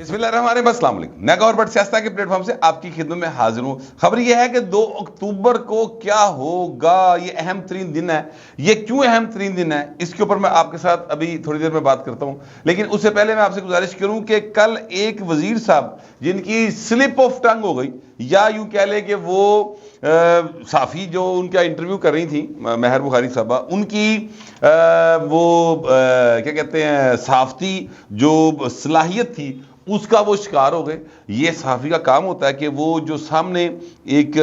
بسم اللہ الرحمن الرحیم، السلام علیکم۔ میں گور بٹ سیاست کے پلیٹ فارم سے آپ کی خدمت میں حاضر ہوں۔ خبر یہ ہے کہ 2 اکتوبر کو کیا ہوگا، یہ اہم ترین دن ہے۔ یہ کیوں اہم ترین دن ہے اس کے اوپر میں آپ کے ساتھ ابھی تھوڑی دیر میں بات کرتا ہوں، لیکن اس سے پہلے میں آپ سے گزارش کروں کہ کل ایک وزیر صاحب جن کی سلپ آف ٹنگ ہو گئی، یا یوں کہہ لیں کہ وہ صحافی جو ان کا انٹرویو کر رہی تھی مہر بخاری صاحبہ، ان کی وہ کیا کہتے ہیں صحافتی جو صلاحیت تھی اس کا وہ شکار ہو گئے۔ یہ صحافی کا کام ہوتا ہے کہ وہ جو سامنے ایک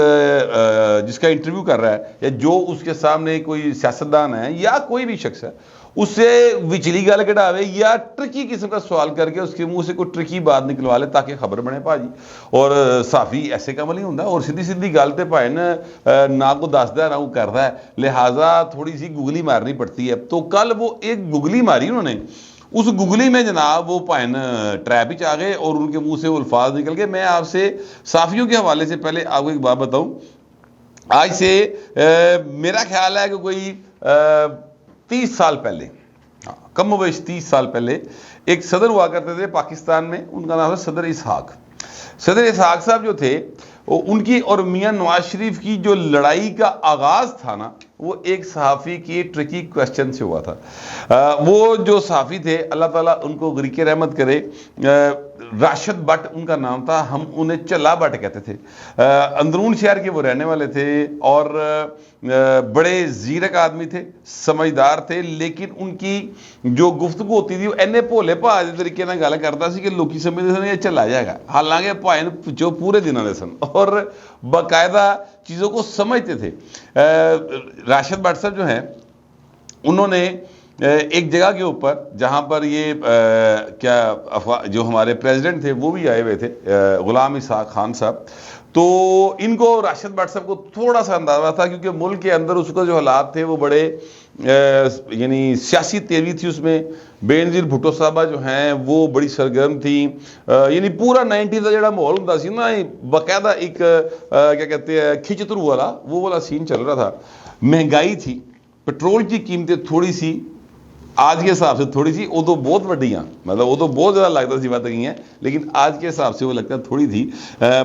جس کا انٹرویو کر رہا ہے، یا جو اس کے سامنے کوئی سیاستدان ہے یا کوئی بھی شخص ہے، اس سے وچلی گل کٹاوے یا ٹرکی قسم کا سوال کر کے اس کے منہ سے کوئی ٹرکی بات نکلوا لے تاکہ خبر بنے پاجی۔ اور صحافی ایسے کا عمل نہیں ہوتا، اور سیدھی سیدھی گل تے پائے نہ کو دسدا نہ وہ کرتا ہے، لہٰذا تھوڑی سی گگلی مارنی پڑتی ہے۔ تو کل وہ ایک گگلی ماری انہوں نے، اس گگلی میں جناب وہ پائن ٹریپ ہی آ گئے اور ان کے منہ سے وہ الفاظ نکل گئے۔ میں آپ سے صحافیوں کے حوالے سے پہلے آپ کو ایک بات بتاؤں، آج سے میرا خیال ہے کہ کوئی 30 سال پہلے، کم و بیش 30 سال پہلے ایک صدر ہوا کرتے تھے پاکستان میں، ان کا نام ہے صدر اسحاق۔ صدر اسحاق صاحب جو تھے، ان کی اور میاں نواز شریف کی جو لڑائی کا آغاز تھا نا، وہ ایک صحافی کی ٹرکی کویسچن سے ہوا تھا۔ وہ جو صحافی تھے، اللہ تعالیٰ ان کو غریق رحمت کرے، راشد بٹ ان کا نام تھا، ہم انہیں چلا بٹ کہتے تھے۔ اندرون شہر کے وہ رہنے والے تھے اور بڑے زیرک آدمی تھے، سمجھدار تھے، لیکن ان کی جو گفتگو ہوتی تھی وہ اینے بھولے بھالے طریقے نال گل کرتا سی کہ لوکی سمجھتے سن یہ چلا جائے گا، حالانکہ بھائی جو پورے دنوں دے سن اور باقاعدہ چیزوں کو سمجھتے تھے۔ راشد بٹ صاحب جو ہیں، انہوں نے ایک جگہ کے اوپر جہاں پر یہ جو ہمارے پریزیڈنٹ تھے وہ بھی آئے ہوئے تھے، غلام اسحاق خان صاحب، تو ان کو راشد بٹ صاحب کو تھوڑا سا اندازہ تھا، کیونکہ ملک کے اندر اس کا جو حالات تھے وہ بڑے یعنی سیاسی تیزی تھی اس میں۔ بے نظیر بھٹو صاحبہ جو ہیں وہ بڑی سرگرم تھیں، یعنی پورا 90s کا جڑا ماحول ہوتا سی نا، باقاعدہ ایک کیا کہتے ہیں کھچترو والا وہ والا سین چل رہا تھا۔ مہنگائی تھی، پٹرول کی قیمتیں تھوڑی سی آج کے حساب سے تھوڑی سی، وہ تو بہت وڈیاں، مطلب وہ تو بہت زیادہ لگتا سی بات گئی ہیں، لیکن آج کے حساب سے وہ لگتا تھوڑی تھی،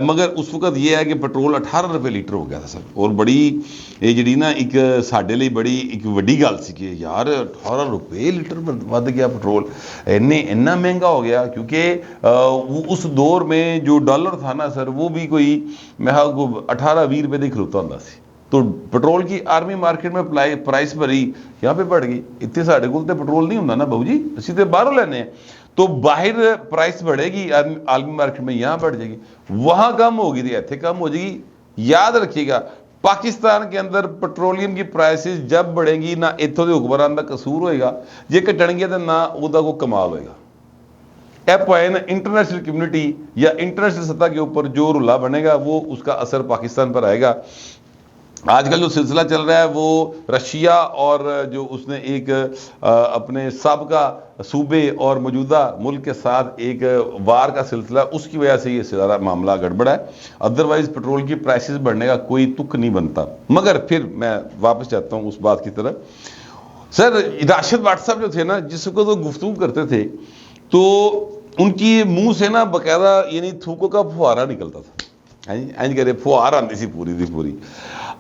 مگر اس وقت یہ ہے کہ پٹرول 18 روپے لیٹر ہو گیا تھا سر، اور بڑی یہ جڑی نا ایک ساڈے لیے بڑی ایک وڈی گل سی کہ یار 18 روپے لیٹر ود گیا پٹرول، اتنا مہنگا ہو گیا، کیونکہ اس دور میں جو ڈالر تھا نا سر، وہ بھی کوئی میں 18-20 روپے دے کھلوتا ہوندا سی۔ تو پٹرول کی آرمی مارکیٹ میں پرائس بڑی یہاں پہ بڑھ گئی، اتنے ساڑھے کول تے پٹرول نہیں ہوتا نا بہو جی، اسی تے باہروں لینے ہیں، تو باہر پرائس بڑھے گی عالمی مارکیٹ میں، یہاں بڑھ جائے گی، وہاں کم ہوگی تو اتنے کم ہو جائے گی۔ یاد رکھیے گا پاکستان کے اندر پٹرولیم کی پرائسز جب بڑھیں گی، نہ اتوں کے حکمران کا قصور ہوئے گا، جے کٹن گے تو نہ وہ کوئی کمال ہوئے گا۔ ایپ آئے نا انٹرنیشنل کمیونٹی یا انٹرنیشنل سطح کے اوپر جو رلا بنے گا، وہ اس کا اثر پاکستان پر آئے گا۔ آج کل جو سلسلہ چل رہا ہے وہ رشیا اور جو اس نے ایک اپنے سابقہ صوبے اور موجودہ ملک کے ساتھ ایک وار کا سلسلہ، اس کی وجہ سے یہ سارا معاملہ گڑبڑا ہے، ادروائز پٹرول کی پرائسز بڑھنے کا کوئی تک نہیں بنتا۔ مگر پھر میں واپس جاتا ہوں اس بات کی طرف۔ سر راشد بٹ صاحب جو تھے نا، جس کو تو گفتگو کرتے تھے تو ان کی منہ سے نا باقاعدہ یعنی تھوکوں کا فوارہ نکلتا تھا، اینج کرے فوار آتی سی پوری دی پوری۔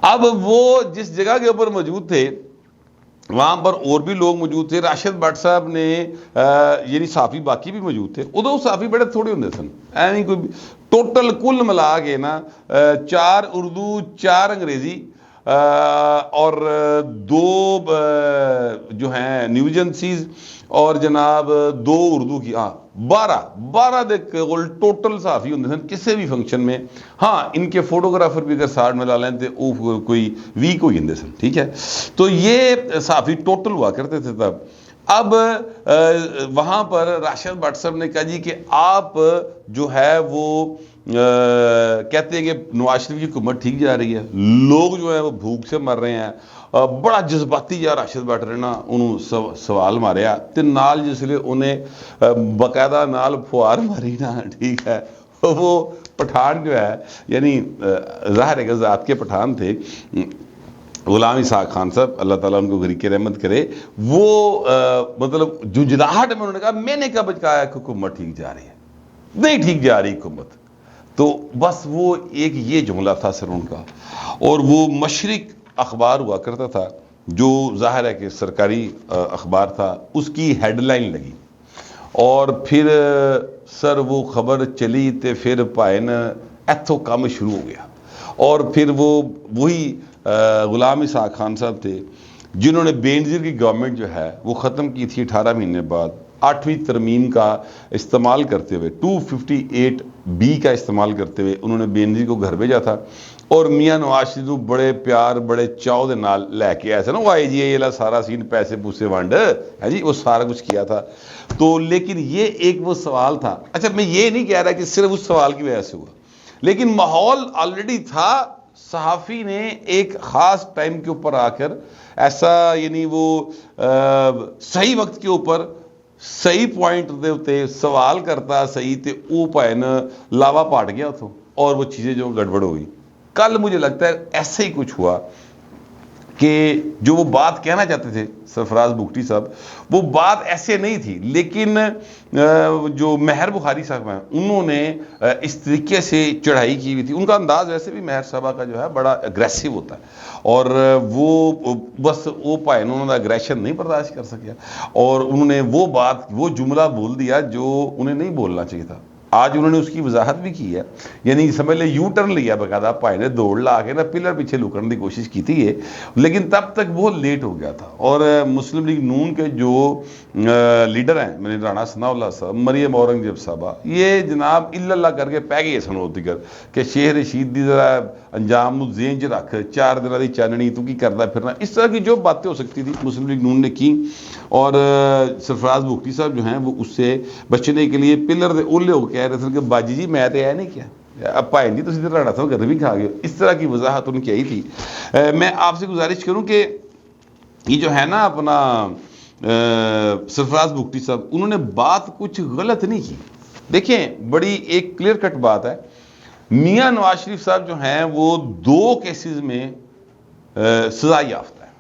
اب وہ جس جگہ کے اوپر موجود تھے وہاں پر اور بھی لوگ موجود تھے، راشد بٹ صاحب نے یعنی صحافی باقی بھی موجود تھے، ادو صحافی بڑے تھوڑے ہوندے سن، ایویں کوئی ٹوٹل کل ملا کے نا 4 اردو 4 انگریزی اور 2 جو ہیں نیو ایجنسیز اور جناب 2 اردو کی، 12 دے ٹوٹل صحافی ہوندے سن کسی بھی فنکشن میں۔ ہاں ان کے فوٹوگرافر بھی اگر 60 ملا لیں تو وہ کوئی ویک ہو جاندے سن، ٹھیک ہے۔ تو یہ صحافی ٹوٹل ہوا کرتے تھے تب۔ اب وہاں پر راشد بٹ صاحب نے کہا جی کہ آپ جو ہے وہ کہتے ہیں کہ نواز شریف کی حکومت ٹھیک جا رہی ہے، لوگ جو ہیں وہ بھوک سے مر رہے ہیں، بڑا جذباتی جا راشد بٹ رہنا انہوں سوال ماریا تے نال جس لئے انہیں باقاعدہ نال فوار ماری نا، ٹھیک ہے۔ وہ پٹھان جو ہے یعنی ظاہر ہے کہ ذات کے پٹھان تھے، غلام اسحاق خان صاحب، اللہ تعالیٰ ان کو غریق رحمت کرے، وہ مطلب جنجلاہٹ میں انہوں نے کہا میں نے کب کہا ہے کہ حکومت ٹھیک جا رہی ہے، نہیں ٹھیک جا رہی حکومت. تو بس وہ ایک یہ جملہ تھا سر ان کا. اور وہ مشرق اخبار ہوا کرتا تھا جو ظاہر ہے کہ سرکاری اخبار تھا, اس کی ہیڈ لائن لگی اور پھر سر وہ خبر چلی تے پھر پائن ایتھو کام شروع ہو گیا. اور پھر وہی غلام اسحاق خان صاحب تھے جنہوں نے بے نظیر کی گورنمنٹ جو ہے وہ ختم کی تھی 18 مہینے بعد 8ویں ترمیم کا استعمال کرتے ہوئے, 258B کا استعمال کرتے ہوئے انہوں نے بے نظیر کو گھر بھیجا تھا. اور میاں نواز شریف بڑے پیار بڑے چاؤ دے نال لے کے ایسا نا وہ آئی جی اے سارا سین پیسے پوسے ونڈ ہے جی, وہ سارا کچھ کیا تھا. تو لیکن یہ ایک وہ سوال تھا. اچھا میں یہ نہیں کہہ رہا کہ صرف اس سوال کی وجہ سے ہوا, لیکن ماحول آلریڈی تھا. صحافی نے ایک خاص ٹائم کے اوپر آ کر ایسا یعنی وہ صحیح وقت کے اوپر صحیح پوائنٹ دے ہوتے سوال کرتا صحیح تے او پائن لاوا پاٹ گیا اتوں اور وہ چیزیں جو گڑبڑ ہو گئی. کل مجھے لگتا ہے ایسے ہی کچھ ہوا کہ جو وہ بات کہنا چاہتے تھے سرفراز بگٹی صاحب, وہ بات ایسے نہیں تھی, لیکن جو مہر بخاری صاحب ہیں انہوں نے اس طریقے سے چڑھائی کی ہوئی تھی. ان کا انداز ویسے بھی مہر صاحبہ کا جو ہے بڑا اگریسو ہوتا ہے, اور وہ بس وہ پائے انہوں نے اگریشن نہیں برداشت کر سکیا اور انہوں نے وہ بات وہ جملہ بول دیا جو انہیں نہیں بولنا چاہیے تھا. آج انہوں نے اس کی وضاحت بھی کی ہے, یعنی سمجھ لے یو ٹرن لیا باقاعدہ, پائے نے دوڑ لا کے نا پلر پیچھے لکڑنے کی کوشش کی تھی ہے, لیکن تب تک بہت لیٹ ہو گیا تھا. اور مسلم لیگ نون کے جو لیڈر ہیں میں نے رانا ثناء اللہ صاحب, مریم اورنگزیب صاحبہ, یہ جناب اللہ کر کے پہ گئے سن ہوتی کر کہ شیخ رشید دی ذرا انجام ذہن چ رکھ, 4 دن کی چاننی تو کی کرتا پھرنا, اس طرح کی جو باتیں ہو سکتی تھی مسلم لیگ نون نے کی. اور سرفراز بگٹی صاحب جو ہیں وہ اس سے بچنے کے لیے پلر دے اولے ہو کہہ رہے تھے کہ باجی جی میں تو یہ نہیں کیا, اب پائے نہیں تو سیدھے رانا صاحب گھر بھی کھا گئے. اس طرح کی وضاحت ان کی آئی تھی. میں آپ سے گزارش کروں کہ یہ جو ہے نا اپنا سرفراز بگٹی صاحب, انہوں نے بات کچھ غلط نہیں کی. دیکھیں بڑی ایک کلیئر کٹ بات ہے, میاں نواز شریف صاحب جو ہیں وہ 2 کیسز میں سزا یافتہ ہیں.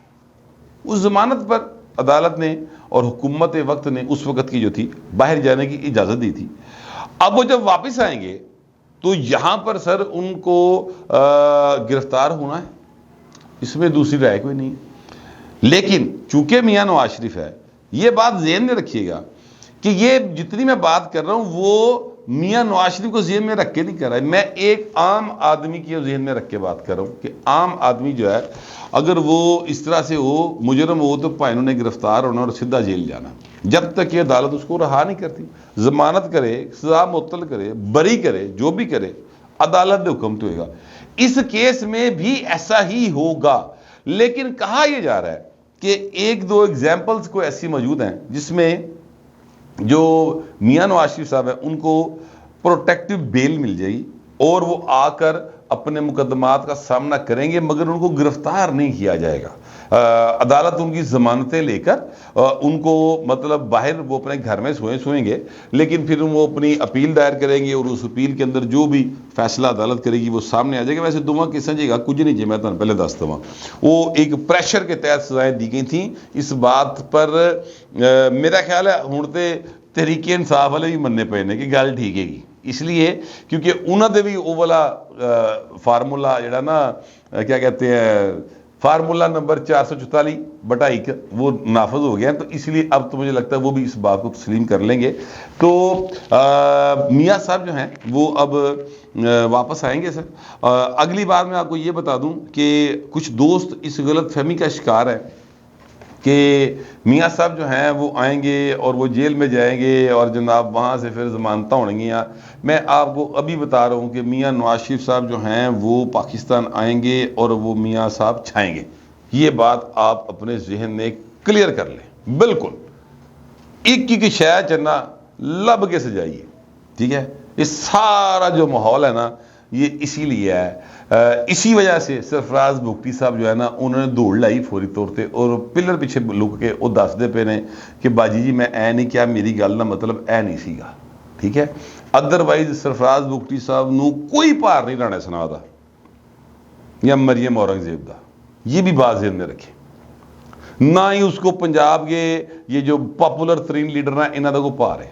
اس ضمانت پر عدالت نے اور حکومت وقت نے اس وقت کی جو تھی باہر جانے کی اجازت دی تھی. اب وہ جب واپس آئیں گے تو یہاں پر سر ان کو گرفتار ہونا ہے, اس میں دوسری رائے کوئی نہیں. لیکن چونکہ میاں نواز شریف ہے, یہ بات ذہن میں رکھیے گا کہ یہ جتنی میں بات کر رہا ہوں وہ میاں نواز شریف کو ذہن میں رکھ کے نہیں کر رہا ہے, میں ایک عام آدمی کی ذہن میں رکھ کے بات کر رہا ہوں کہ عام آدمی جو ہے اگر وہ اس طرح سے ہو, مجرم ہو, تو پائنوں نے گرفتار ہونا اور سیدھا جیل جانا جب تک کہ عدالت اس کو رہا نہیں کرتی. ضمانت کرے, سزا معطل کرے, بری کرے, جو بھی کرے, عدالت نے حکم تو ہوگا. اس کیس میں بھی ایسا ہی ہوگا. لیکن کہا یہ جا رہا ہے کہ 1-2 ایگزامپلز کو ایسی موجود ہیں جس میں جو میاں نواز شریف صاحب ہیں ان کو پروٹیکٹیو بیل مل جائے گی اور وہ آ کر اپنے مقدمات کا سامنا کریں گے, مگر ان کو گرفتار نہیں کیا جائے گا. عدالت ان کی ضمانتیں لے کر ان کو مطلب باہر وہ اپنے گھر میں سوئیں گے, لیکن پھر وہ اپنی اپیل دائر کریں گے اور اس اپیل کے اندر جو بھی فیصلہ عدالت کرے گی وہ سامنے آ جائے گا. ویسے دونوں کس جائے گا کچھ نہیں, میں تو پہلے دستا ہوں وہ ایک پریشر کے تحت سزائیں دی گئی تھیں. اس بات پر میرا خیال ہے ہوں تو تحریک انصاف والے بھی مننے پے نے کہ گل ٹھیک ہے گی, اس لیے کیونکہ انہوں نے بھی وہ والا فارمولا جڑا نا کیا کہتے ہیں فارمولا نمبر 444/1 وہ نافذ ہو گیا, تو اس لیے اب تو مجھے لگتا ہے وہ بھی اس بات کو تسلیم کر لیں گے. تو میاں صاحب جو ہیں وہ اب واپس آئیں گے. سر اگلی بار میں آپ کو یہ بتا دوں کہ کچھ دوست اس غلط فہمی کا شکار ہیں کہ میاں صاحب جو ہیں وہ آئیں گے اور وہ جیل میں جائیں گے اور جناب وہاں سے پھر ضمانتیں ہوں گی. میں آپ کو ابھی بتا رہا ہوں کہ میاں نواز شریف صاحب جو ہیں وہ پاکستان آئیں گے اور وہ میاں صاحب چھائیں گے. یہ بات آپ اپنے ذہن میں کلیئر کر لیں. بالکل ایک کی شے چنا لب کے سجائیے, ٹھیک ہے. یہ سارا جو ماحول ہے نا یہ اسی لیے ہے, اسی وجہ سے سرفراز بگٹی صاحب جو ہے نا انہوں نے دوڑ لائی فوری طور پہ اور پلر پیچھے لک کے وہ دستے پے نے کہ باجی جی میں اے نہیں کیا, میری گل کا مطلب اے نہیں سی گا, ٹھیک ہے. ادروائز سرفراز بگٹی صاحب نو کوئی پار نہیں رانا ثناء دا یا مریم اورنگزیب دا, یہ بھی بات ذہن میں رکھے. نہ ہی اس کو پنجاب کے یہ جو پاپولر ترین لیڈر ہیں انہوں کا کو پار ہے.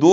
2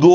2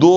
2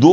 2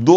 2